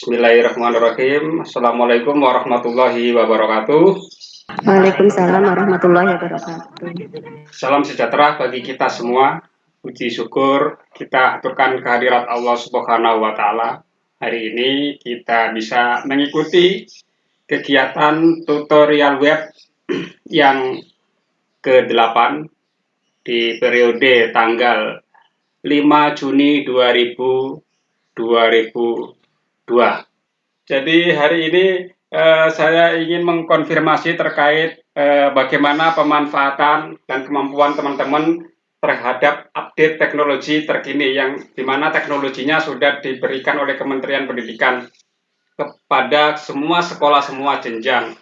Bismillahirrahmanirrahim. Assalamualaikum warahmatullahi wabarakatuh. Waalaikumsalam warahmatullahi wabarakatuh. Salam sejahtera bagi kita semua. Puji syukur kita aturkan kehadirat Allah Subhanahu wa Ta'ala. Hari ini kita bisa mengikuti kegiatan tutorial web yang ke-8 di periode tanggal 5 Juni 2022. Jadi hari ini saya ingin mengkonfirmasi terkait bagaimana pemanfaatan dan kemampuan teman-teman terhadap update teknologi terkini yang dimana teknologinya sudah diberikan oleh Kementerian Pendidikan kepada semua sekolah, semua jenjang.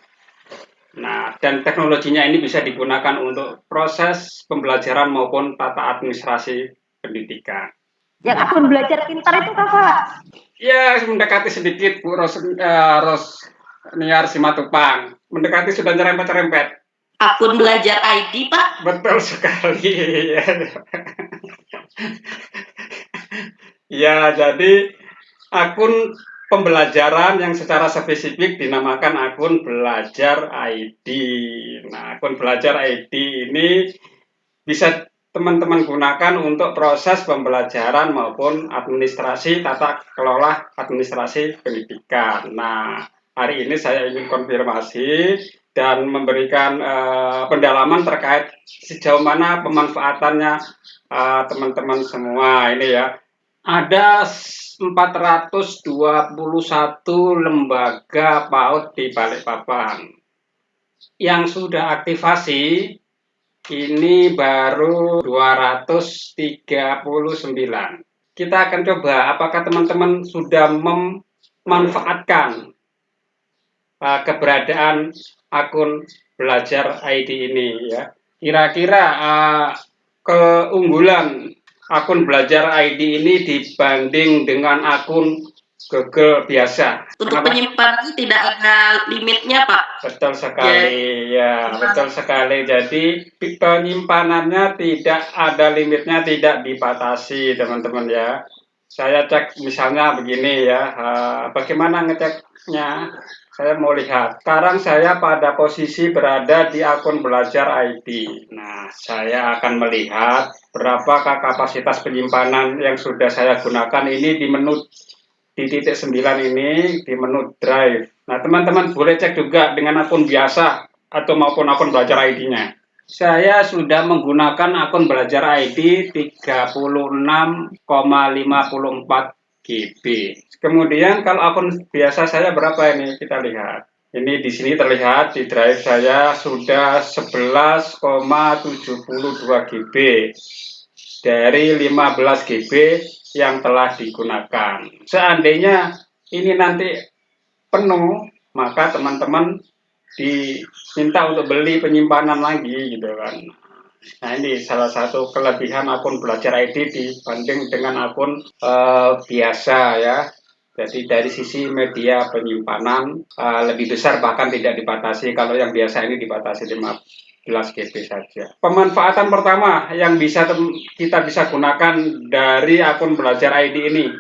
Nah, dan teknologinya ini bisa digunakan untuk proses pembelajaran maupun tata administrasi pendidikan. Yang akun belajar pintar itu kakak? Ya, mendekati sedikit Bu Rosniar Simatupang. Mendekati sudah nyerempet-nyerempet. Akun belajar ID, Pak? Betul sekali. Ya, jadi akun pembelajaran yang secara spesifik dinamakan akun belajar ID. Nah, akun belajar ID ini bisa teman-teman gunakan untuk proses pembelajaran maupun administrasi tata kelola administrasi pendidikan. Nah, hari ini saya ingin konfirmasi dan memberikan pendalaman terkait sejauh mana pemanfaatannya teman-teman semua ini ya. Ada 421 lembaga PAUD di Balikpapan yang sudah aktivasi. Ini baru 239. Kita akan coba apakah teman-teman sudah memanfaatkan keberadaan akun belajar ID ini ya. Kira-kira keunggulan akun belajar ID ini dibanding dengan akun Google biasa. Untuk penyimpanan tidak ada limitnya, Pak. Betul sekali, ya, betul sekali. Jadi penyimpanannya tidak ada limitnya, tidak dibatasi, teman-teman ya. Saya cek misalnya begini ya, bagaimana ngeceknya? Saya mau lihat. Sekarang saya pada posisi berada di akun belajar ID. Nah, saya akan melihat berapakah kapasitas penyimpanan yang sudah saya gunakan ini di menu di titik 9 ini di menu drive. Nah, teman-teman boleh cek juga dengan akun biasa atau maupun akun belajar ID-nya. Saya sudah menggunakan akun belajar ID 36,54 GB. Kemudian kalau akun biasa saya berapa ini? Kita lihat. Ini di sini terlihat di drive saya sudah 11,72 GB dari 15 GB yang telah digunakan. Seandainya ini nanti penuh, maka teman-teman diminta untuk beli penyimpanan lagi gitu kan. Nah, ini salah satu kelebihan akun belajar ID dibanding dengan akun biasa ya. Jadi dari sisi media penyimpanan lebih besar, bahkan tidak dibatasi. Kalau yang biasa ini dibatasi 15 GB saja. Pemanfaatan pertama yang kita bisa gunakan dari akun belajar ID ini,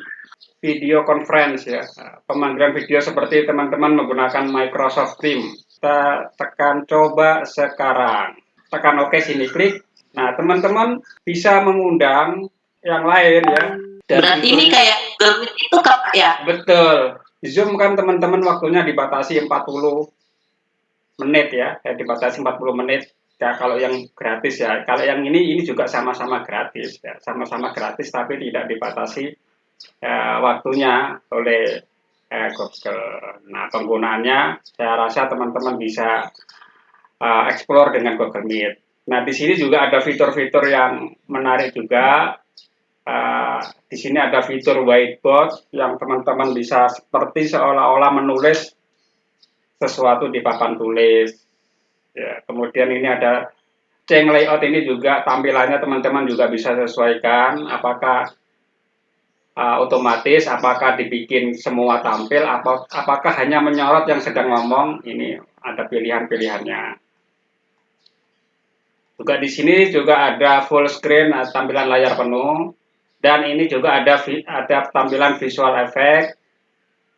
video conference ya, pemanggilan video seperti teman-teman menggunakan Microsoft Teams. Kita tekan coba sekarang, tekan OK sini, klik. Nah, teman-teman bisa mengundang yang lain ya. Berarti ini kayak Google Meet itu Kak ya? Betul. Zoom kan teman-teman waktunya dibatasi 40 menit ya, dibatasi 40 menit. Ya, kalau yang gratis ya, kalau yang ini juga sama-sama gratis ya, sama-sama gratis tapi tidak dibatasi waktunya oleh Google. Nah, penggunaannya saya rasa teman-teman bisa explore dengan Google Meet. Nah, di sini juga ada fitur-fitur yang menarik juga. Di sini ada fitur whiteboard yang teman-teman bisa seperti seolah-olah menulis sesuatu di papan tulis. Ya, kemudian ini ada change layout, ini juga tampilannya teman-teman juga bisa sesuaikan apakah otomatis, apakah dibikin semua tampil, apakah hanya menyorot yang sedang ngomong. Ini ada pilihan-pilihannya. Juga di sini juga ada full screen, tampilan layar penuh, dan ini juga ada tampilan visual effect.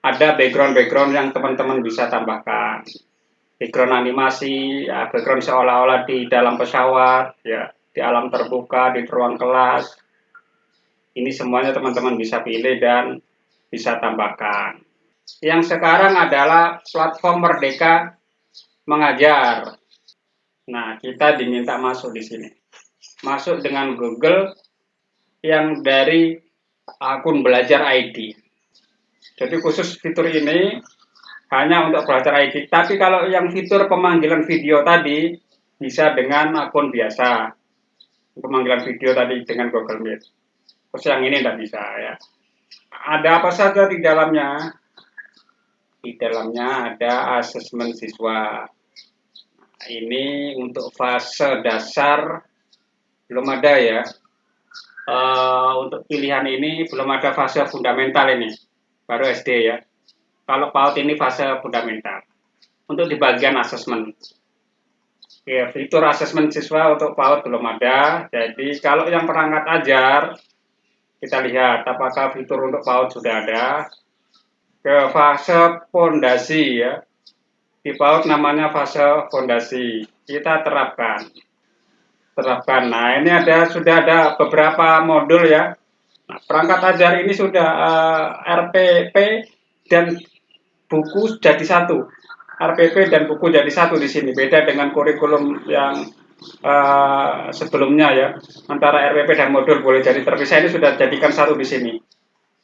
ada background-background yang teman-teman bisa tambahkan. Background animasi, ya, background seolah-olah di dalam pesawat, ya, di alam terbuka, di ruang kelas. Ini semuanya teman-teman bisa pilih dan bisa tambahkan. Yang sekarang adalah platform Merdeka Mengajar. Nah, kita diminta masuk di sini. Masuk dengan Google yang dari akun Belajar ID. Jadi khusus fitur ini hanya untuk Belajar ID. Tapi kalau yang fitur pemanggilan video tadi bisa dengan akun biasa. Pemanggilan video tadi dengan Google Meet. Terus yang ini tidak bisa ya. Ada apa saja di dalamnya? Di dalamnya ada asesmen siswa. Ini untuk fase dasar belum ada ya. Untuk pilihan ini belum ada fase fundamental ini, baru SD ya. Kalau PAUD ini fase fundamental. Untuk di bagian asesmen, ya, fitur asesmen siswa untuk PAUD belum ada. Jadi kalau yang perangkat ajar, kita lihat apakah fitur untuk PAUD sudah ada. Ke fase fondasi ya, di PAUD namanya fase fondasi. Kita terapkan. Nah, ini sudah ada beberapa modul ya. Nah, perangkat ajar ini sudah RPP dan buku jadi satu. RPP dan buku jadi satu di sini. Beda dengan kurikulum yang sebelumnya ya. Antara RPP dan modul boleh jadi terpisah, ini sudah jadikan satu di sini.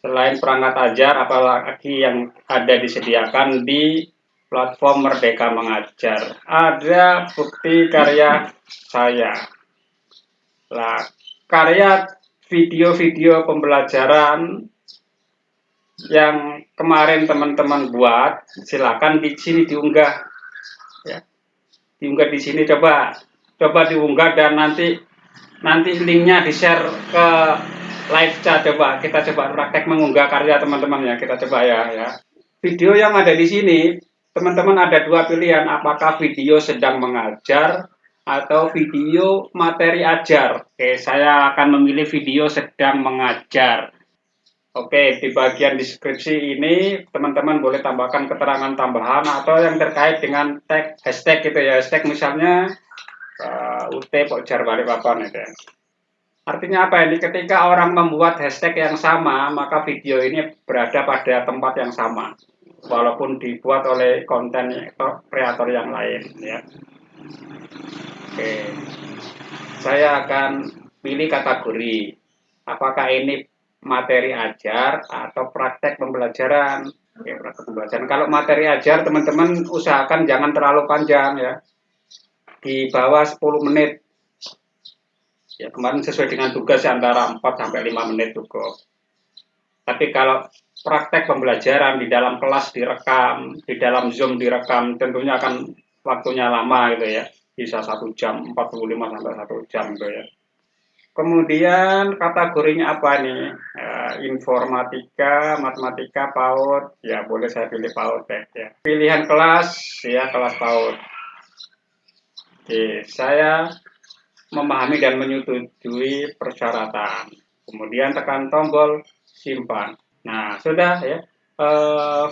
Selain perangkat ajar, apalagi yang ada disediakan di platform Merdeka Mengajar. Ada bukti karya saya. Nah, karya video-video pembelajaran yang kemarin teman-teman buat, silakan di sini diunggah. Ya. Diunggah di sini, coba diunggah dan nanti linknya di-share ke live chat. Coba kita praktek mengunggah karya teman-teman ya, kita coba ya. Video yang ada di sini, teman-teman ada dua pilihan, apakah video sedang mengajar atau video materi ajar. Oke, saya akan memilih video sedang mengajar. Oke, di bagian deskripsi ini teman-teman boleh tambahkan keterangan tambahan atau yang terkait dengan tag hashtag gitu ya. Hashtag misalnya UT Pokjar Balikpapan itu ya. Artinya apa ini? Ketika orang membuat hashtag yang sama, maka video ini berada pada tempat yang sama, walaupun dibuat oleh konten kreator yang lain ya. Oke, saya akan pilih kategori apakah ini materi ajar atau praktek pembelajaran. Oke, praktek pembelajaran. Kalau materi ajar teman-teman usahakan jangan terlalu panjang ya, di bawah 10 menit ya. Kemarin sesuai dengan tugas antara 4 sampai 5 menit cukup. Tapi kalau praktek pembelajaran di dalam kelas direkam, di dalam Zoom direkam, tentunya akan waktunya lama gitu ya. Bisa 1 jam 45 sampai 1 jam gitu ya. Kemudian kategorinya apa nih? Informatika, matematika, PAUD, ya boleh saya pilih PAUD ya. Pilihan kelas ya, kelas PAUD. Oke, saya memahami dan menyetujui persyaratan. Kemudian tekan tombol simpan. Nah, sudah ya.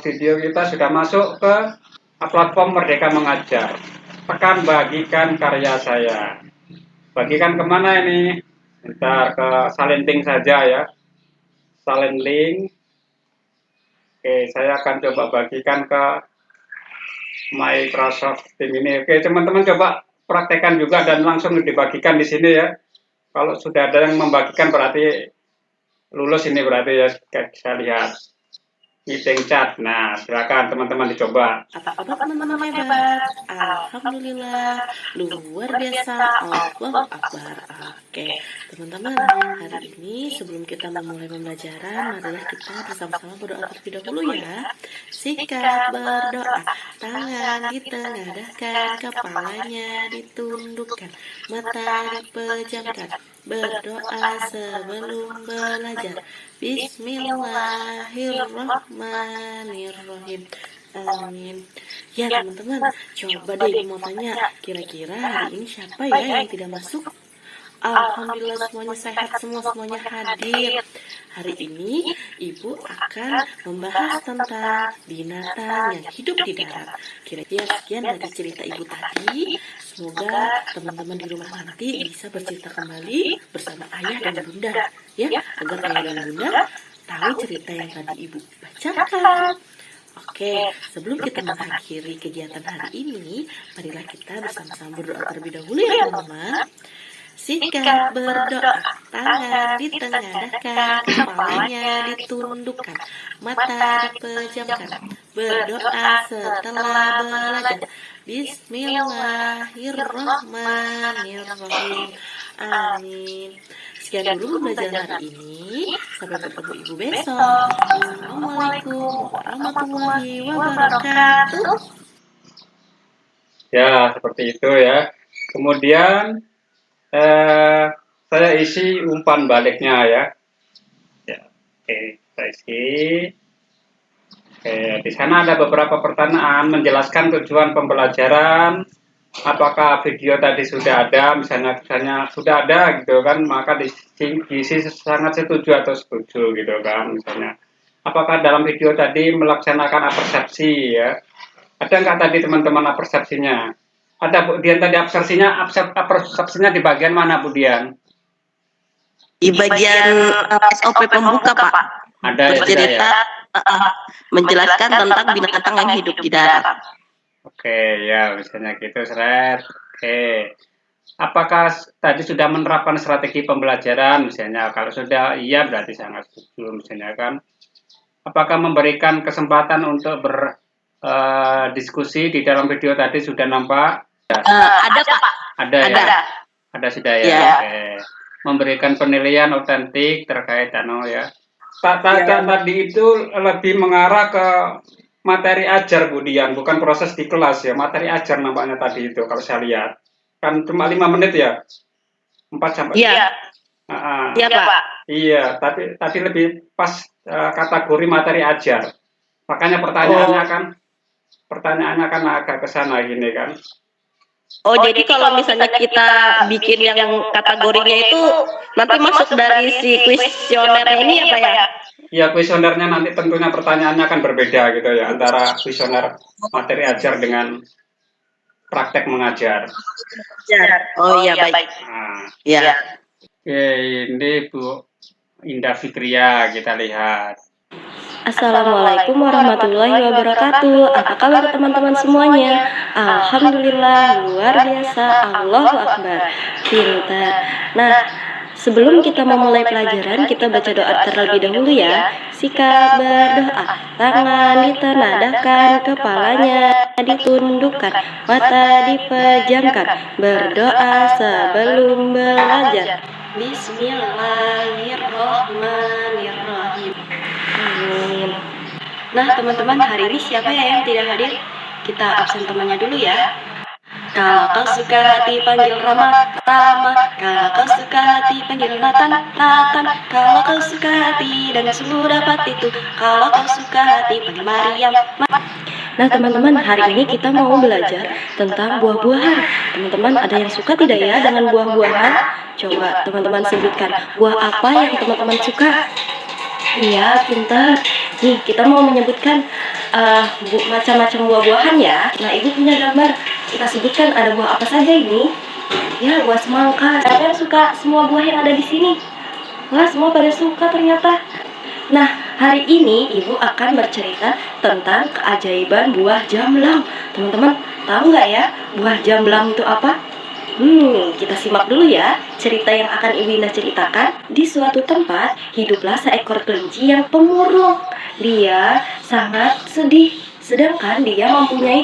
Video kita sudah masuk ke platform Merdeka Mengajar. Tekan bagikan karya saya. Bagikan kemana ini? Ntar ke salin link saja ya. Salin link. Oke, saya akan coba bagikan ke Microsoft Team ini. Oke, teman-teman coba praktekkan juga dan langsung dibagikan di sini ya. Kalau sudah ada yang membagikan berarti lulus ini berarti ya. Saya lihat meeting chat. Nah, silakan teman-teman dicoba. Apa kabar teman-teman hebat? Alhamdulillah, luar biasa, Allahu Akbar. Oke, teman-teman, hari ini sebelum kita memulai pembelajaran, marilah kita bersama-sama berdoa terlebih dahulu ya. Sikap berdoa, tangan ditengadahkan, kepalanya ditundukkan, mata dipejamkan. Berdoa sebelum belajar. Bismillahirrahmanirrahim. Amin. Ya teman-teman, coba deh mau tanya, kira-kira hari ini siapa ya yang tidak masuk? Alhamdulillah semuanya sehat, semuanya hadir. Hari ini Ibu akan membahas tentang binatang yang hidup di darat. Kira-kira sekian dari cerita Ibu tadi. Semoga teman-teman di rumah nanti bisa bercerita kembali bersama ayah dan bunda, ya, agar ayah dan bunda tahu cerita yang tadi Ibu bacakan. Oke, sebelum kita mengakhiri kegiatan hari ini, marilah kita bersama-sama berdoa terlebih dahulu ya teman-teman. Sikap berdoa, tangan ditengadahkan, kepalanya ditundukkan, mata dipejamkan. Berdoa setelah belajar. Bismillahirrahmanirrahim. Amin. Sekian dulu belajar hari ini. Sampai bertemu Ibu besok. Assalamualaikum warahmatullahi wabarakatuh. Ya, seperti itu ya. Kemudian saya isi umpan baliknya ya. Ya, oke, saya isi. Oke, di sana ada beberapa pertanyaan menjelaskan tujuan pembelajaran. Apakah video tadi sudah ada, misalnya sudah ada gitu kan, maka diisi sangat setuju atau setuju gitu kan, misalnya. Apakah dalam video tadi melaksanakan apersepsi ya? Ada nggak tadi teman-teman apersepsinya? Ada Bu Dian tadi apersepsinya di bagian mana Bu Dian? Di bagian SOP pembuka, Pak. Ada Bercerita, ya. menjelaskan tentang binatang yang hidup di darat. Oke, ya misalnya gitu, Sret. Oke. Apakah tadi sudah menerapkan strategi pembelajaran? Misalnya kalau sudah iya berarti sangat setuju, misalnya kan. Apakah memberikan kesempatan untuk berdiskusi di dalam video tadi sudah nampak? Ada, Pak. Ada ya? Ada sudah ya? Ya. Oke. Memberikan penilaian otentik terkait ya. Tadi itu lebih mengarah ke materi ajar Bu Dian, bukan proses di kelas ya. Materi ajar nampaknya tadi itu kalau saya lihat. Kan cuma 5 menit ya? 4 sampai. Iya. Iya, Pak. Iya, tapi tadi lebih pas kategori materi ajar. Makanya pertanyaannya kan agak ke sana gini kan. Oh, jadi kalau misalnya kita bikin yang kategorinya itu nanti masuk dari si kuesioner ini ya, Pak ya? Iya, kuesionernya nanti tentunya pertanyaannya akan berbeda gitu ya, antara kuesioner materi ajar dengan praktek mengajar. Oh iya, baik. Nah, Ya. oke, ini Bu Indah Fitria kita lihat. Assalamualaikum warahmatullahi wabarakatuh. Apa kabar teman-teman semuanya? Alhamdulillah, luar biasa. Allahu Akbar. Pintar. Nah, sebelum kita memulai pelajaran, kita baca doa terlebih dahulu ya. Sikap berdoa, tangan ditenadahkan, kepalanya ditundukkan, mata dipejamkan. Berdoa sebelum belajar. Bismillahirrahmanirrahim. Amin. Nah teman-teman, hari ini siapa ya yang tidak hadir? Kita absen temannya dulu ya. Kalau kau suka hati panggil Rama, Rama. Kalau kau suka hati panggil Nathan, Nathan. Kalau kau suka hati dan sungguh dapat itu. Kalau kau suka hati panggil Maryam, Nah teman-teman, hari ini kita mau belajar tentang buah-buahan. Teman-teman ada yang suka tidak ya dengan buah-buahan? Coba teman-teman sebutkan buah apa yang teman-teman suka. Iya, pintar. Nih, kita mau menyebutkan macam-macam buah-buahan ya. Nah, ibu punya gambar. Kita sebutkan ada buah apa saja ini. Ya, buah semangka. Siapa yang suka semua buah yang ada di sini? Wah, semua pada suka ternyata. Nah, hari ini ibu akan bercerita tentang keajaiban buah jamblang. Teman-teman, tahu nggak ya buah jamblang itu apa? Kita simak dulu ya cerita yang akan Ibu Indah ceritakan. Di suatu tempat, hiduplah seekor kelinci yang pemurung. Dia sangat sedih, sedangkan dia mempunyai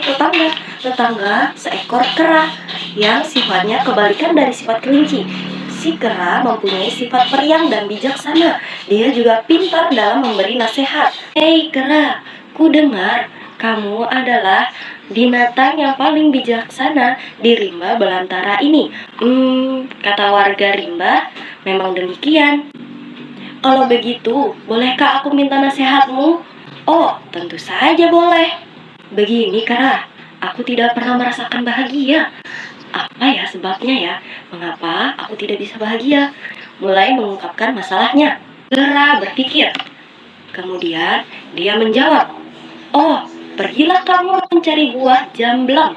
tetangga seekor kera yang sifatnya kebalikan dari sifat kelinci. Si kera mempunyai sifat periang dan bijaksana. Dia juga pintar dalam memberi nasihat. Hei kera, ku dengar kamu adalah binatang yang paling bijaksana di rimba belantara ini. Kata warga rimba, memang demikian. Kalau begitu, bolehkah aku minta nasihatmu? Oh, tentu saja boleh. Begini kera, aku tidak pernah merasakan bahagia Apa ya sebabnya ya? Mengapa aku tidak bisa bahagia? Mulai mengungkapkan masalahnya. Kera berpikir. Kemudian dia menjawab, "Oh, pergilah kamu mencari buah jamblang.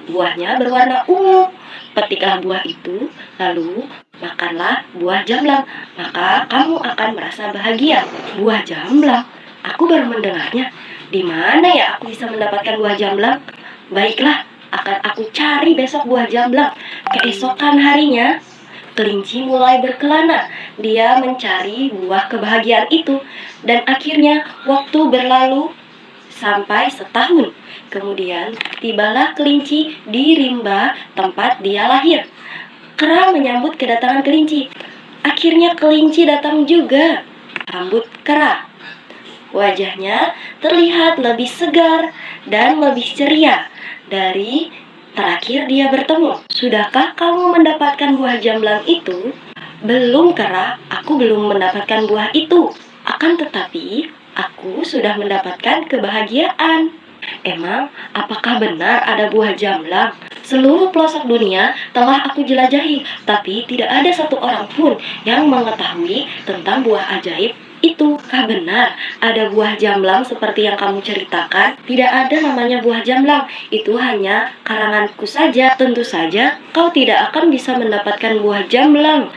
Buahnya berwarna ungu. Petiklah buah itu, lalu makanlah buah jamblang. Maka kamu akan merasa bahagia." Buah jamblang? Aku baru mendengarnya. Di mana ya aku bisa mendapatkan buah jamblang? Baiklah, akan aku cari besok buah jamblang. Keesokan harinya, kelinci mulai berkelana. Dia mencari buah kebahagiaan itu, dan akhirnya waktu berlalu sampai setahun. Kemudian tibalah kelinci di rimba tempat dia lahir. Kera menyambut kedatangan kelinci. Akhirnya kelinci datang juga. Rambut kera. Wajahnya terlihat lebih segar dan lebih ceria dari terakhir dia bertemu. Sudahkah kamu mendapatkan buah jamblang itu? Belum, kera. Aku belum mendapatkan buah itu. Akan tetapi, aku sudah mendapatkan kebahagiaan. Emang, apakah benar ada buah jamblang? Seluruh pelosok dunia telah aku jelajahi, tapi tidak ada satu orang pun yang mengetahui tentang buah ajaib itu. Kah benar ada buah jamblang seperti yang kamu ceritakan? Tidak ada namanya buah jamblang. Itu hanya karanganku saja. Tentu saja kau tidak akan bisa mendapatkan buah jamblang.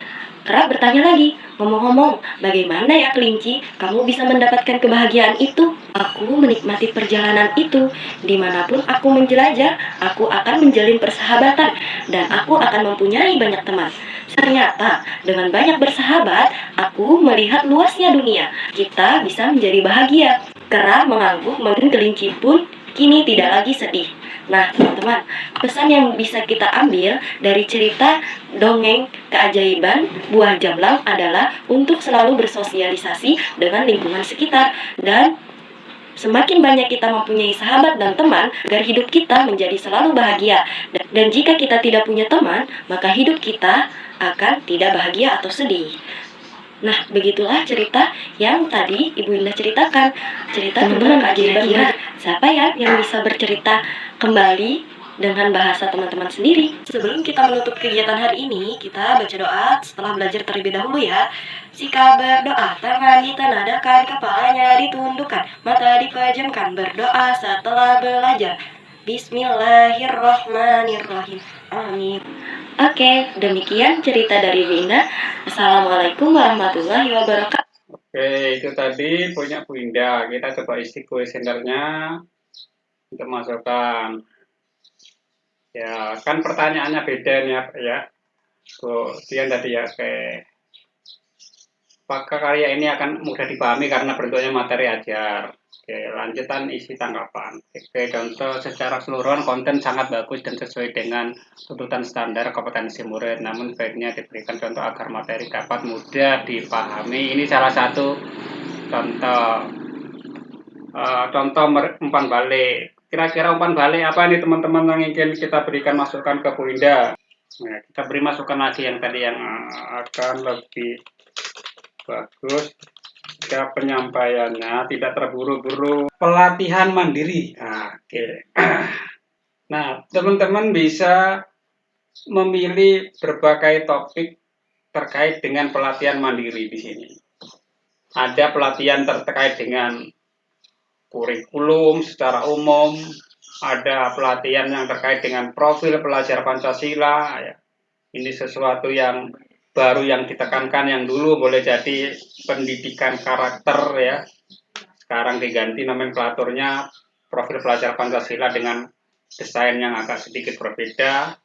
Kera bertanya lagi, "Ngomong-ngomong, bagaimana ya kelinci, kamu bisa mendapatkan kebahagiaan itu?" Aku menikmati perjalanan itu. Dimanapun aku menjelajah, aku akan menjalin persahabatan, dan aku akan mempunyai banyak teman. Ternyata, dengan banyak bersahabat, aku melihat luasnya dunia. Kita bisa menjadi bahagia. Kera mengangguk, dan kelinci pun kini tidak lagi sedih. Nah, teman-teman, pesan yang bisa kita ambil dari cerita dongeng keajaiban buah jamblang adalah untuk selalu bersosialisasi dengan lingkungan sekitar, dan semakin banyak kita mempunyai sahabat dan teman agar hidup kita menjadi selalu bahagia. Dan jika kita tidak punya teman, maka hidup kita akan tidak bahagia atau sedih. Nah, begitulah cerita yang tadi Ibu Indah ceritakan. Cerita tentang keajaiban. Siapa ya yang bisa bercerita kembali dengan bahasa teman-teman sendiri? Sebelum kita menutup kegiatan hari ini, kita baca doa setelah belajar terlebih dahulu ya. Jika berdoa, tangan ditenadakan, kepalanya ditundukkan, mata dipejamkan. Berdoa setelah belajar. Bismillahirrohmanirrohim. Amin. Oke, demikian cerita dari Bu Indah. Assalamualaikum warahmatullahi wabarakatuh. Oke, itu tadi punya Bu Indah. Kita coba isi kuesionernya untuk masukkan. Ya, kan pertanyaannya beda nih ya. Bu Dian tadi ya, oke. Apakah karya ini akan mudah dipahami karena bentuknya materi ajar? Oke, lanjutan isi tanggapan. Oke, contoh secara keseluruhan konten sangat bagus dan sesuai dengan tuntutan standar kompetensi murid. Namun sebaiknya diberikan contoh agar materi dapat mudah dipahami. Ini salah satu contoh. Umpan balik. Kira-kira umpan balik apa nih teman-teman yang ingin kita berikan masukan ke Bu Indah? Nah, kita beri masukan lagi yang tadi yang akan lebih bagus jika penyampaiannya tidak terburu-buru. Pelatihan mandiri. Nah, oke. Nah, teman-teman bisa memilih berbagai topik terkait dengan pelatihan mandiri di sini. Ada pelatihan terkait dengan kurikulum secara umum, ada pelatihan yang terkait dengan profil pelajar Pancasila. Ya. Ini sesuatu yang baru yang ditekankan, yang dulu boleh jadi pendidikan karakter ya. Sekarang diganti nomenklaturnya profil pelajar Pancasila dengan desain yang agak sedikit berbeda.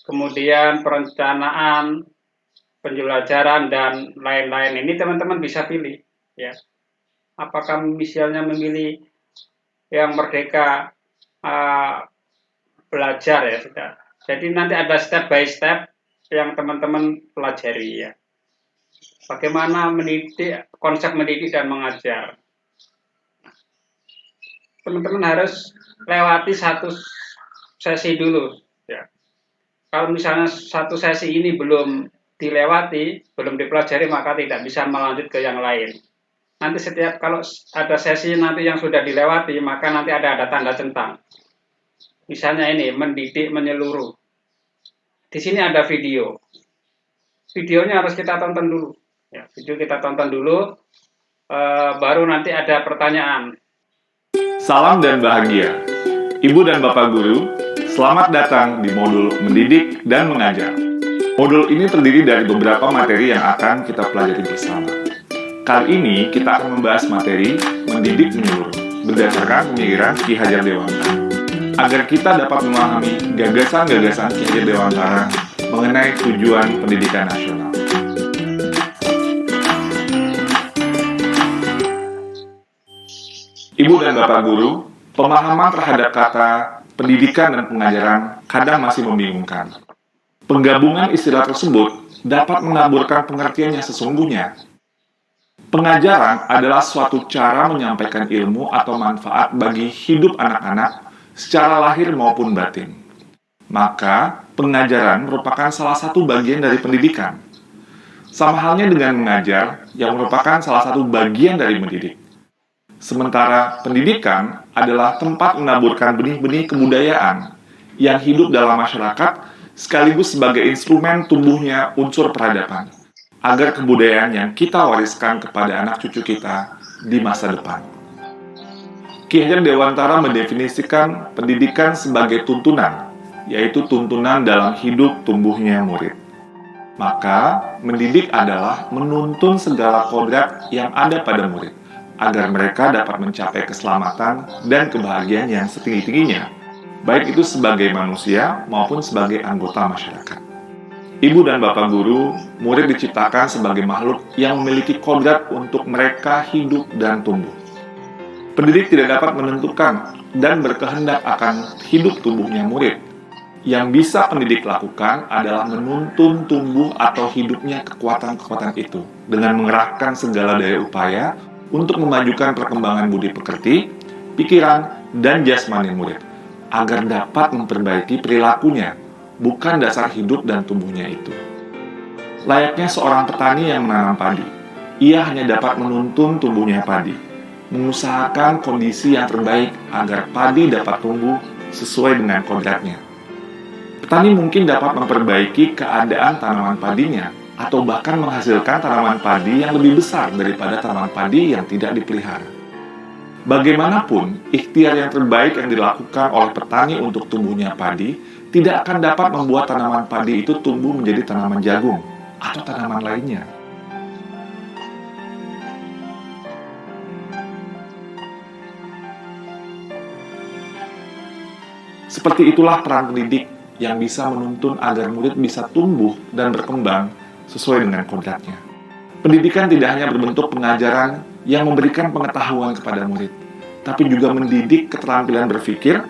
Kemudian perencanaan, pembelajaran dan lain-lain ini teman-teman bisa pilih ya. Apakah misalnya memilih yang merdeka belajar ya sudah. Jadi nanti ada step by step yang teman-teman pelajari ya. Bagaimana mendidik, konsep mendidik dan mengajar. Teman-teman harus lewati satu sesi dulu ya. Kalau misalnya satu sesi ini belum dilewati, belum dipelajari, maka tidak bisa melanjut ke yang lain. Nanti setiap kalau ada sesi nanti yang sudah dilewati, maka nanti ada tanda centang. Misalnya ini mendidik menyeluruh. Di sini ada video. Videonya harus kita tonton dulu. Ya, video kita tonton dulu, baru nanti ada pertanyaan. Salam dan bahagia. Ibu dan Bapak Guru, selamat datang di modul Mendidik dan Mengajar. Modul ini terdiri dari beberapa materi yang akan kita pelajari bersama. Kali ini kita akan membahas materi Mendidik Menyeluruh berdasarkan pemikiran Ki Hajar Dewantara, agar kita dapat memahami gagasan-gagasan Ki Hajar Dewantara mengenai tujuan pendidikan nasional. Ibu dan Bapak Guru, pemahaman terhadap kata pendidikan dan pengajaran kadang masih membingungkan. Penggabungan istilah tersebut dapat menaburkan pengertian yang sesungguhnya. Pengajaran adalah suatu cara menyampaikan ilmu atau manfaat bagi hidup anak-anak secara lahir maupun batin. Maka, pengajaran merupakan salah satu bagian dari pendidikan. Sama halnya dengan mengajar, yang merupakan salah satu bagian dari mendidik. Sementara pendidikan adalah tempat menaburkan benih-benih kebudayaan yang hidup dalam masyarakat sekaligus sebagai instrumen tumbuhnya unsur peradaban, agar kebudayaan yang kita wariskan kepada anak cucu kita di masa depan. Ki Hajar Dewantara mendefinisikan pendidikan sebagai tuntunan, yaitu tuntunan dalam hidup tumbuhnya murid. Maka, mendidik adalah menuntun segala kodrat yang ada pada murid, agar mereka dapat mencapai keselamatan dan kebahagiaan yang setinggi-tingginya, baik itu sebagai manusia maupun sebagai anggota masyarakat. Ibu dan Bapak Guru, murid diciptakan sebagai makhluk yang memiliki kodrat untuk mereka hidup dan tumbuh. Pendidik tidak dapat menentukan dan berkehendak akan hidup tumbuhnya murid. Yang bisa pendidik lakukan adalah menuntun tumbuh atau hidupnya kekuatan-kekuatan itu dengan mengerahkan segala daya upaya untuk memajukan perkembangan budi pekerti, pikiran, dan jasmani murid, agar dapat memperbaiki perilakunya, bukan dasar hidup dan tumbuhnya itu. Layaknya seorang petani yang menanam padi, ia hanya dapat menuntun tumbuhnya padi, mengusahakan kondisi yang terbaik agar padi dapat tumbuh sesuai dengan kodratnya. Petani mungkin dapat memperbaiki keadaan tanaman padinya, atau bahkan menghasilkan tanaman padi yang lebih besar daripada tanaman padi yang tidak dipelihara. Bagaimanapun, ikhtiar yang terbaik yang dilakukan oleh petani untuk tumbuhnya padi tidak akan dapat membuat tanaman padi itu tumbuh menjadi tanaman jagung atau tanaman lainnya. Seperti itulah peran pendidik yang bisa menuntun agar murid bisa tumbuh dan berkembang sesuai dengan kodratnya. Pendidikan tidak hanya berbentuk pengajaran yang memberikan pengetahuan kepada murid, tapi juga mendidik keterampilan berpikir,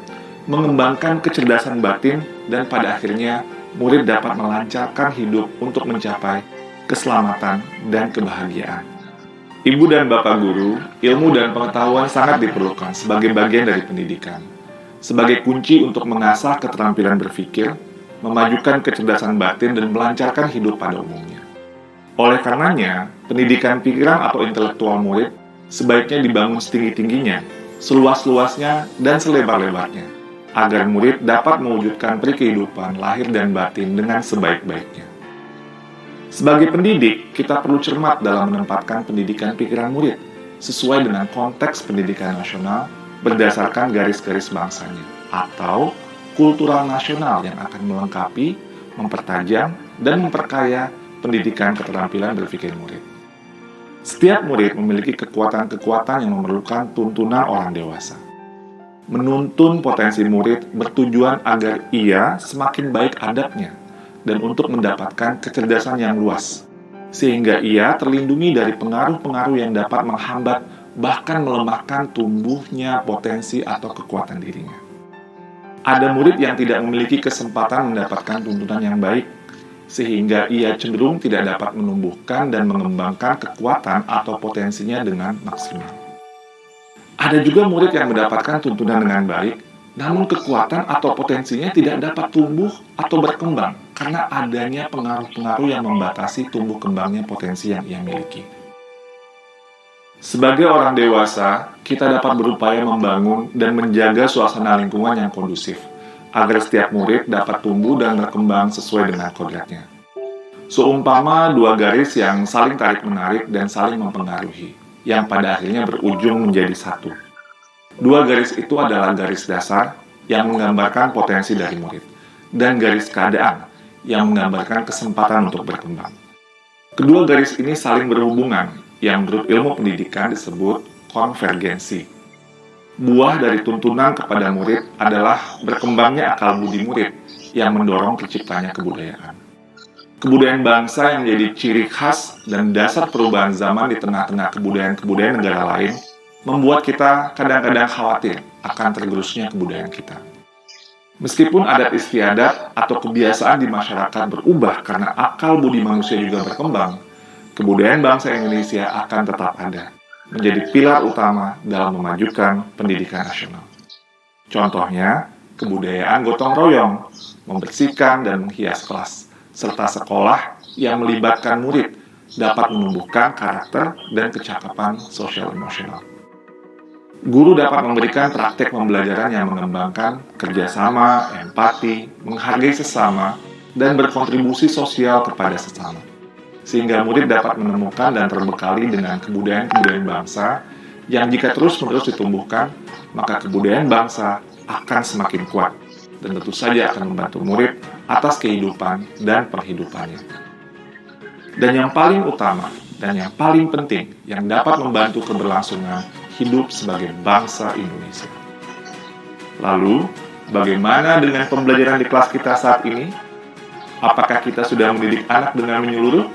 mengembangkan kecerdasan batin, dan pada akhirnya murid dapat melancarkan hidup untuk mencapai keselamatan dan kebahagiaan. Ibu dan Bapak Guru, ilmu dan pengetahuan sangat diperlukan sebagai bagian dari pendidikan, sebagai kunci untuk mengasah keterampilan berpikir, memajukan kecerdasan batin, dan melancarkan hidup pada umumnya. Oleh karenanya, pendidikan pikiran atau intelektual murid sebaiknya dibangun setinggi-tingginya, seluas-luasnya, dan selebar-lebarnya, agar murid dapat mewujudkan peri kehidupan lahir dan batin dengan sebaik-baiknya. Sebagai pendidik, kita perlu cermat dalam menempatkan pendidikan pikiran murid sesuai dengan konteks pendidikan nasional berdasarkan garis-garis bangsanya, atau kultural nasional yang akan melengkapi, mempertajam, dan memperkaya pendidikan keterampilan berpikir murid. Setiap murid memiliki kekuatan-kekuatan yang memerlukan tuntunan orang dewasa. Menuntun potensi murid bertujuan agar ia semakin baik adabnya dan untuk mendapatkan kecerdasan yang luas, sehingga ia terlindungi dari pengaruh-pengaruh yang dapat menghambat bahkan melemahkan tumbuhnya potensi atau kekuatan dirinya. Ada murid yang tidak memiliki kesempatan mendapatkan tuntunan yang baik, sehingga ia cenderung tidak dapat menumbuhkan dan mengembangkan kekuatan atau potensinya dengan maksimal. Ada juga murid yang mendapatkan tuntunan dengan baik, namun kekuatan atau potensinya tidak dapat tumbuh atau berkembang karena adanya pengaruh-pengaruh yang membatasi tumbuh kembangnya potensi yang ia miliki. Sebagai orang dewasa, kita dapat berupaya membangun dan menjaga suasana lingkungan yang kondusif, agar setiap murid dapat tumbuh dan berkembang sesuai dengan kodratnya. Seumpama dua garis yang saling tarik-menarik dan saling mempengaruhi, yang pada akhirnya berujung menjadi satu. Dua garis itu adalah garis dasar yang menggambarkan potensi dari murid, dan garis keadaan yang menggambarkan kesempatan untuk berkembang. Kedua garis ini saling berhubungan, yang menurut ilmu pendidikan disebut konvergensi. Buah dari tuntunan kepada murid adalah berkembangnya akal budi murid yang mendorong terciptanya kebudayaan. Kebudayaan bangsa yang menjadi ciri khas dan dasar perubahan zaman di tengah-tengah kebudayaan-kebudayaan negara lain membuat kita kadang-kadang khawatir akan tergerusnya kebudayaan kita. Meskipun adat istiadat atau kebiasaan di masyarakat berubah karena akal budi manusia juga berkembang, kebudayaan bangsa Indonesia akan tetap ada, menjadi pilar utama dalam memajukan pendidikan nasional. Contohnya, kebudayaan gotong royong, membersihkan dan menghias kelas, serta sekolah yang melibatkan murid dapat menumbuhkan karakter dan kecakapan sosial emosional. Guru dapat memberikan praktek pembelajaran yang mengembangkan kerjasama, empati, menghargai sesama, dan berkontribusi sosial kepada sesama. Sehingga murid dapat menemukan dan terbekali dengan kebudayaan-kebudayaan bangsa yang jika terus-menerus ditumbuhkan, maka kebudayaan bangsa akan semakin kuat dan tentu saja akan membantu murid atas kehidupan dan perhidupannya. Dan yang paling utama dan yang paling penting yang dapat membantu keberlangsungan hidup sebagai bangsa Indonesia. Lalu, bagaimana dengan pembelajaran di kelas kita saat ini? Apakah kita sudah mendidik anak dengan menyeluruh?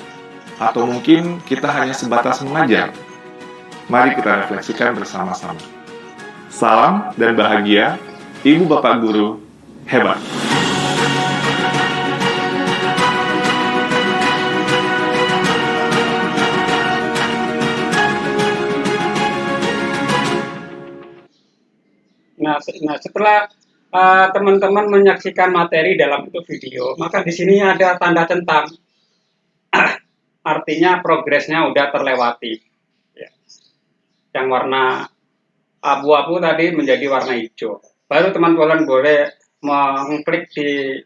Atau mungkin kita hanya sebatas mengajar? Mari kita refleksikan bersama-sama. Salam dan bahagia, Ibu Bapak Guru hebat. Nah, setelah teman-teman menyaksikan materi dalam bentuk video, maka di sini ada tanda centang. Artinya progresnya udah terlewati. Ya. Yang warna abu-abu tadi menjadi warna hijau. Baru teman-teman boleh mengklik di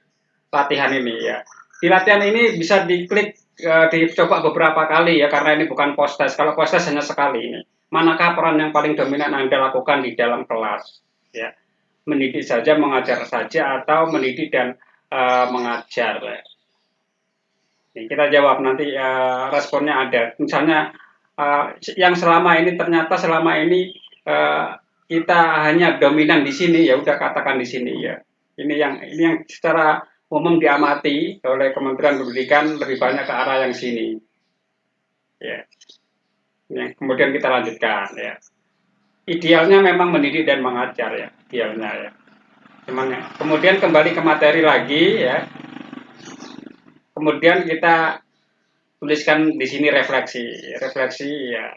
latihan ini ya. Di latihan ini bisa diklik, dicoba beberapa kali ya, karena ini bukan post test. Kalau post test hanya sekali ini. Manakah peran yang paling dominan Anda lakukan di dalam kelas? Ya, mendidik saja, mengajar saja, atau mendidik dan mengajar. Ya. Nih, kita jawab nanti, responnya ada. Misalnya yang selama ini ternyata selama ini kita hanya dominan di sini, ya udah katakan di sini ya. Ini yang secara umum diamati oleh Kementerian Pendidikan lebih banyak ke arah yang sini. Ya. Yang kemudian kita lanjutkan ya. Idealnya memang mendidik dan mengajar ya, idealnya ya. Cuman ya. Kemudian kembali ke materi lagi ya. Kemudian kita tuliskan di sini refleksi ya,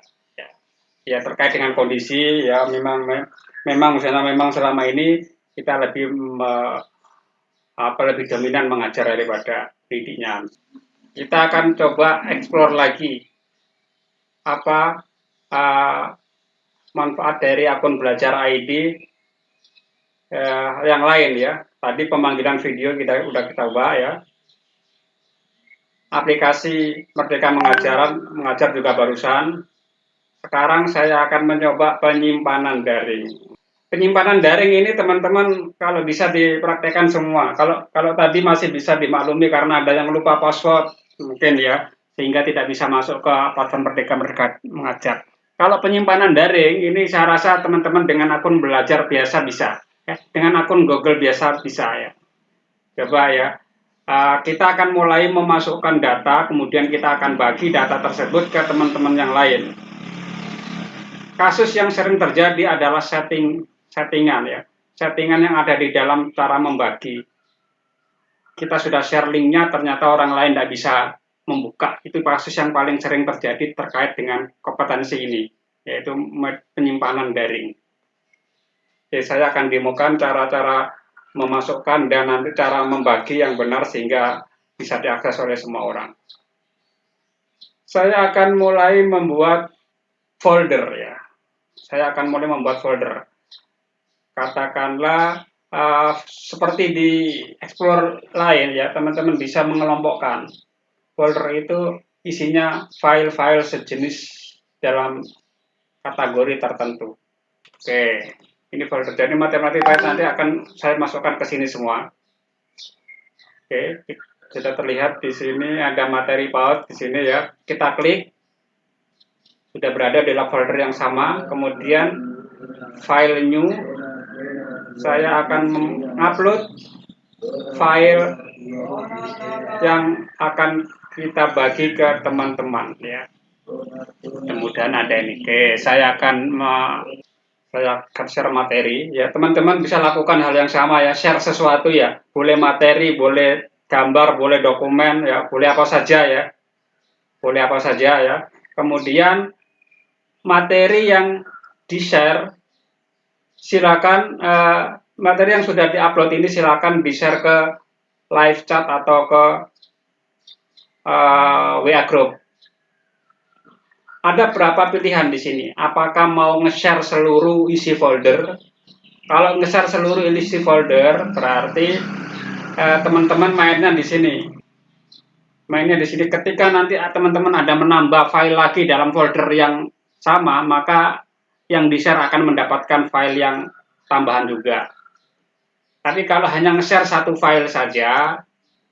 ya terkait dengan kondisi ya, memang misalnya memang selama ini kita lebih lebih dominan mengajar daripada didiknya. Kita akan coba explore lagi apa manfaat dari akun belajar ID yang lain ya. Tadi pemanggilan video kita ubah ya. Aplikasi Merdeka Mengajar juga barusan. Sekarang saya akan mencoba penyimpanan daring. Penyimpanan daring ini teman-teman kalau bisa dipraktekkan semua. Kalau tadi masih bisa dimaklumi karena ada yang lupa password mungkin ya, sehingga tidak bisa masuk ke platform Merdeka Mengajar. Kalau penyimpanan daring ini saya rasa teman-teman dengan akun belajar biasa bisa, ya. Dengan akun Google biasa bisa ya. Coba ya. Kita akan mulai memasukkan data, kemudian kita akan bagi data tersebut ke teman-teman yang lain. Kasus yang sering terjadi adalah settingan ya, settingan yang ada di dalam cara membagi. Kita sudah share linknya, ternyata orang lain tidak bisa membuka. Itu kasus yang paling sering terjadi terkait dengan kompetensi ini, yaitu penyimpanan daring. Jadi saya akan demokan cara-cara memasukkan dan nanti cara membagi yang benar sehingga bisa diakses oleh semua orang. Saya akan mulai membuat folder ya. Saya akan mulai membuat folder. Katakanlah seperti di Explore lain ya, teman-teman bisa mengelompokkan folder itu isinya file-file sejenis dalam kategori tertentu. Oke, ini folder. Jadi matematik PAUD nanti akan saya masukkan ke sini semua. Oke, sudah terlihat di sini ada materi PAUD di sini ya. Kita klik, sudah berada di dalam folder yang sama. Kemudian file new, saya akan mengupload file yang akan kita bagi ke teman-teman ya. Mudah-mudahan ada ini. Oke, saya akan share materi ya. Teman-teman bisa lakukan hal yang sama ya, share sesuatu ya. Boleh materi, boleh gambar, boleh dokumen ya, boleh apa saja ya. Boleh apa saja ya. Kemudian materi yang di-share silakan materi yang sudah diupload ini silakan di-share ke live chat atau ke WA group. Ada berapa pilihan di sini? Apakah mau nge-share seluruh isi folder? Kalau nge-share seluruh isi folder berarti teman-teman mainnya di sini. Mainnya di sini. Ketika nanti teman-teman ada menambah file lagi dalam folder yang sama, maka yang di-share akan mendapatkan file yang tambahan juga. Tapi kalau hanya nge-share satu file saja,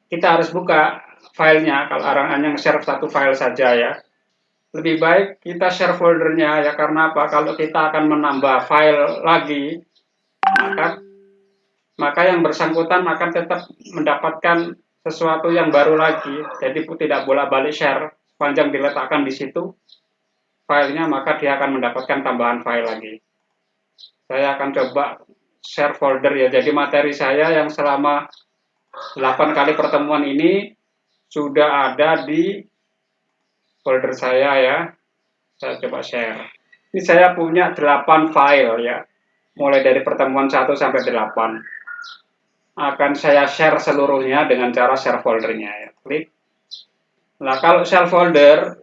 kita harus buka filenya. Kalau orang hanya nge-share satu file saja ya, lebih baik kita share foldernya ya. Karena apa? Kalau kita akan menambah file lagi, maka yang bersangkutan akan tetap mendapatkan sesuatu yang baru lagi. Jadi tidak bolak-balik share, sepanjang diletakkan di situ filenya, maka dia akan mendapatkan tambahan file lagi. Saya akan coba share folder ya. Jadi materi saya yang selama 8 kali pertemuan ini sudah ada di folder saya ya. Saya coba share. Ini saya punya 8 file ya. Mulai dari pertemuan 1 sampai 8. Akan saya share seluruhnya dengan cara share foldernya ya. Klik. Nah, kalau share folder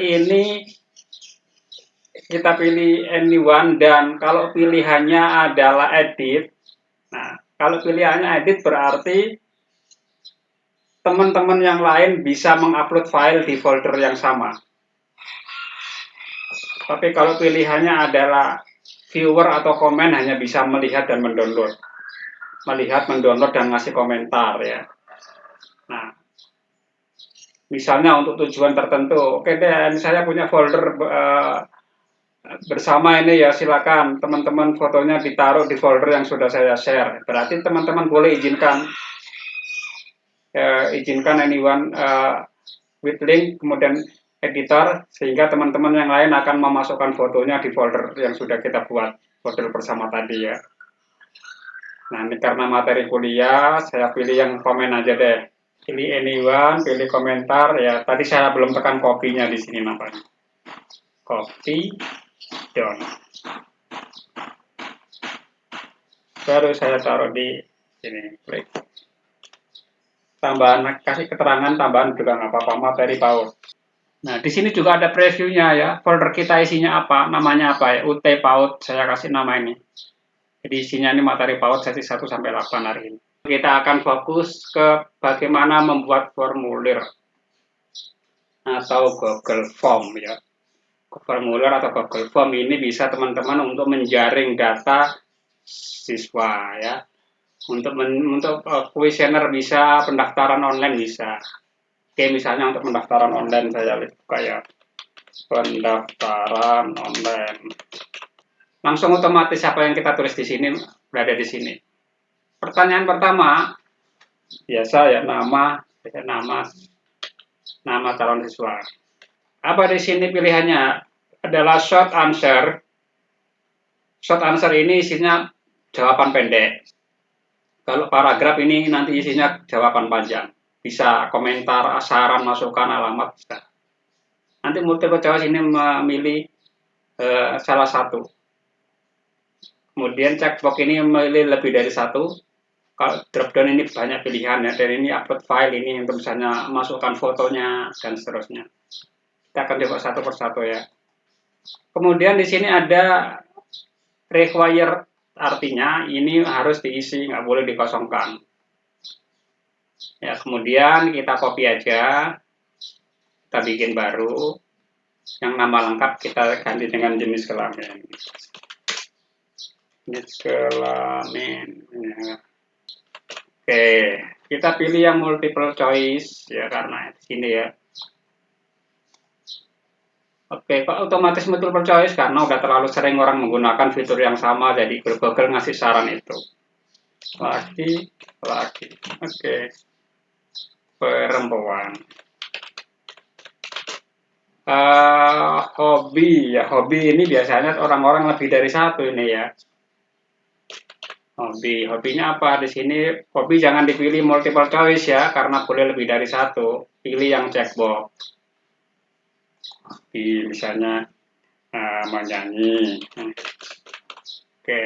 ini kita pilih anyone, dan kalau pilihannya adalah edit. Nah, kalau pilihannya edit berarti teman-teman yang lain bisa mengupload file di folder yang sama. Tapi kalau pilihannya adalah viewer atau komen, hanya bisa melihat dan mendownload. Melihat, mendownload, dan ngasih komentar ya. Nah, misalnya untuk tujuan tertentu, oke deh, saya punya folder bersama ini ya, silakan teman-teman fotonya ditaruh di folder yang sudah saya share. Berarti teman-teman boleh izinkan anyone with link, kemudian editor, sehingga teman-teman yang lain akan memasukkan fotonya di folder yang sudah kita buat, folder bersama tadi ya. Nah, ini karena materi kuliah, saya pilih yang komen aja deh. Pilih anyone, pilih komentar ya. Tadi saya belum tekan kopinya di sini nampaknya. Copy down. Baru saya taruh di sini. Klik. Tambahan, kasih keterangan tambahan juga nggak apa-apa, materi PAUD. Nah, di sini juga ada previewnya ya. Folder kita isinya apa? Namanya apa ya? UT PAUD. Saya kasih nama ini. Jadi isinya ini materi PAUD sesi 1 sampai 8 hari ini. Kita akan fokus ke bagaimana membuat formulir atau Google Form ya. Formulir atau Google Form ini bisa teman-teman untuk menjaring data siswa ya. Untuk kuesioner bisa, pendaftaran online bisa. Oke, misalnya untuk pendaftaran online saya buka ya. Pendaftaran online. Langsung otomatis apa yang kita tulis di sini berada di sini. Pertanyaan pertama, biasa ya, nama calon siswa. Apa di sini pilihannya? Adalah short answer. Short answer ini isinya jawaban pendek. Kalau paragraf ini nanti isinya jawaban panjang. Bisa komentar, saran, masukan, alamat, bisa. Nanti multiple choice ini memilih salah satu. Kemudian checkbox ini memilih lebih dari satu. Kalau dropdown ini banyak pilihan ya. Dan ini upload file ini untuk misalnya masukkan fotonya dan seterusnya. Kita akan coba satu persatu ya. Kemudian di sini ada require artinya ini harus diisi, nggak boleh dikosongkan. Ya, kemudian kita copy aja, kita bikin baru, yang nama lengkap kita ganti dengan jenis kelamin. Jenis kelamin. Ya. Oke, kita pilih yang multiple choice ya karena di sini ya. Oke, kok otomatis multiple choice karena udah terlalu sering orang menggunakan fitur yang sama, jadi Google ngasih saran itu. Laki. Oke. Perempuan. Hobi ya, hobi ini biasanya orang-orang lebih dari satu ini ya. Hobinya apa di sini? Hobi jangan dipilih multiple choice ya, karena boleh lebih dari satu. Pilih yang checkbox. Hobi misalnya menyanyi, oke,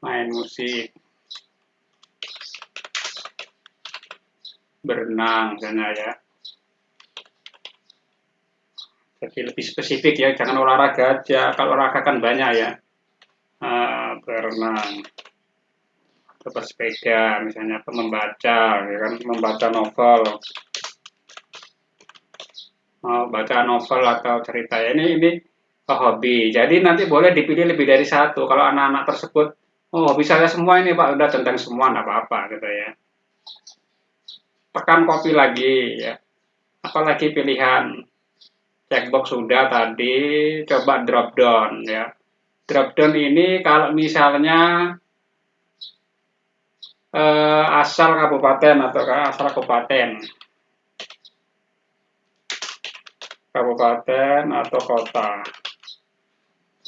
main musik, berenang misalnya ya. Jadi lebih spesifik ya, jangan olahraga aja. Kalau olahraga kan banyak ya. Berenang, atau bersepeda misalnya, atau membaca, ya kan, membaca novel. Baca novel atau cerita ya, ini hobi. Jadi nanti boleh dipilih lebih dari satu. Kalau anak-anak tersebut, oh hobi saya semua ini Pak, udah tentang semua, nggak apa-apa gitu ya. Tekan copy lagi ya. Apalagi pilihan checkbox sudah tadi, coba drop down ya. Drop down ini kalau misalnya asal kabupaten atau asal kabupaten atau kota.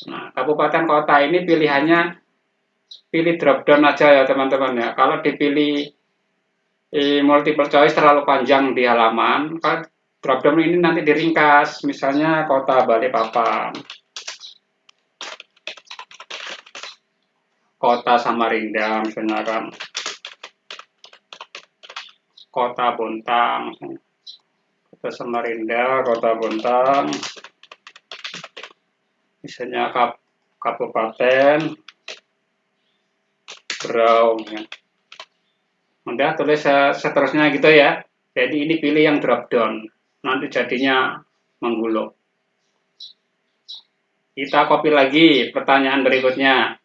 Nah, kabupaten kota ini pilihannya pilih drop down aja ya teman-teman ya. Kalau dipilih multiple choice terlalu panjang di halaman, drop down ini nanti diringkas, misalnya kota Balikpapan, kota Samarinda misalnya kan, kota Bontang, kota Samarinda, kota Bontang, misalnya kabupaten Berau ya. Udah tulis seterusnya gitu ya. Jadi ini pilih yang drop down, nanti jadinya menggulung. Kita copy lagi pertanyaan berikutnya.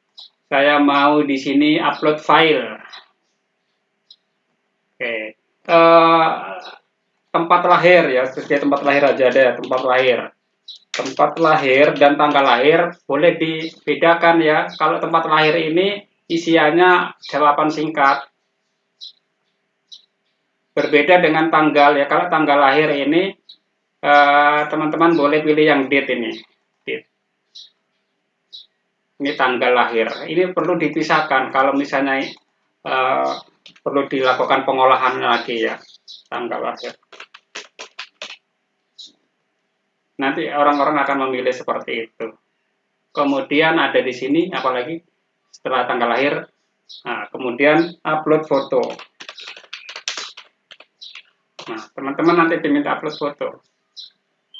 Saya mau di sini upload file. Oke. Tempat lahir ya, sebagai tempat lahir aja deh, tempat lahir. Tempat lahir dan tanggal lahir boleh dibedakan ya. Kalau tempat lahir ini isiannya jawaban singkat. Berbeda dengan tanggal ya. Kalau tanggal lahir ini teman-teman boleh pilih yang date ini. Date. Ini tanggal lahir. Ini perlu dipisahkan kalau misalnya perlu dilakukan pengolahan lagi ya, tanggal lahir. Nanti orang-orang akan memilih seperti itu. Kemudian ada di sini apalagi setelah tanggal lahir. Nah, kemudian upload foto. Nah, teman-teman nanti diminta upload foto.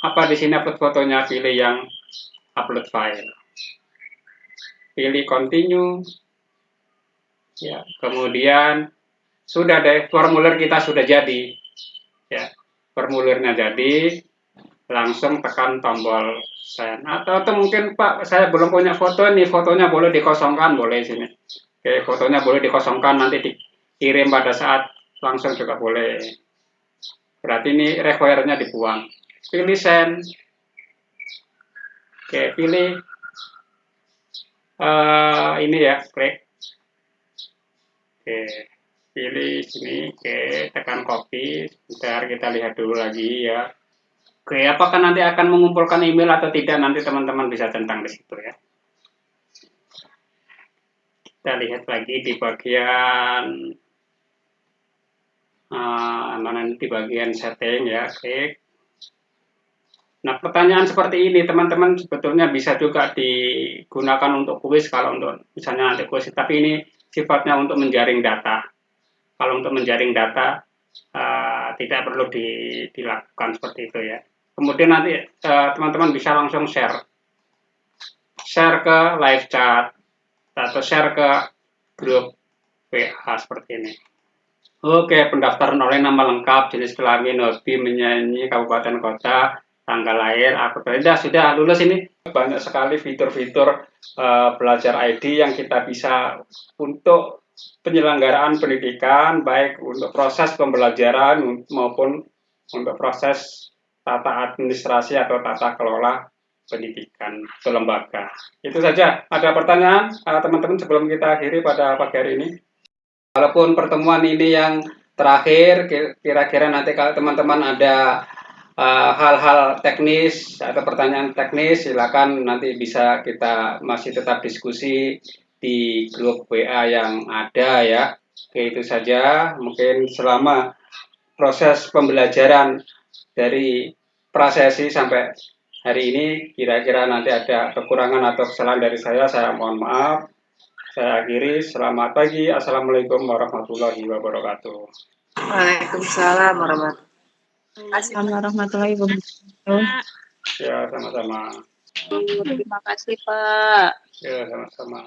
Apa di sini upload fotonya? Pilih yang upload file. Pilih continue. Ya, kemudian sudah deh, formulir kita sudah jadi. Ya, formulirnya jadi, langsung tekan tombol send. Atau mungkin Pak, saya belum punya foto nih, fotonya boleh dikosongkan, boleh sini. Oke, fotonya boleh dikosongkan, nanti dikirim pada saat langsung juga boleh. Berarti ini require-nya dibuang. Pilih send. Oke, pilih ini ya, klik. Oke, pilih sini. Oke, tekan copy. Bentar, kita lihat dulu lagi ya. Oke, apakah nanti akan mengumpulkan email atau tidak? Nanti teman-teman bisa centang di situ ya. Kita lihat lagi di bagian di bagian setting ya, klik. Nah, pertanyaan seperti ini teman-teman sebetulnya bisa juga digunakan untuk kuis kalau untuk misalnya nanti kuis, tapi ini sifatnya untuk menjaring data. Kalau untuk menjaring data tidak perlu dilakukan seperti itu ya. Kemudian nanti teman-teman bisa langsung share ke live chat atau share ke grup WA seperti ini. Oke, pendaftaran oleh nama lengkap, jenis kelamin, hobi, menyanyi, kabupaten kota, tanggal lahir, akun sudah lulus ini. Banyak sekali fitur-fitur belajar ID yang kita bisa untuk penyelenggaraan pendidikan, baik untuk proses pembelajaran maupun untuk proses tata administrasi atau tata kelola pendidikan atau lembaga. Itu saja. Ada pertanyaan teman-teman sebelum kita akhiri pada pagi hari ini? Walaupun pertemuan ini yang terakhir, kira-kira nanti kalau teman-teman ada hal-hal teknis atau pertanyaan teknis, silakan nanti bisa kita masih tetap diskusi di grup WA yang ada ya. Oke, itu saja. Mungkin selama proses pembelajaran dari prasesi sampai hari ini, kira-kira nanti ada kekurangan atau kesalahan dari saya mohon maaf. Saya akhiri, selamat pagi, Assalamualaikum warahmatullahi wabarakatuh. Waalaikumsalam warahmatullahi wabarakatuh. Ya, sama-sama. Terima kasih, Pak. Ya, sama-sama.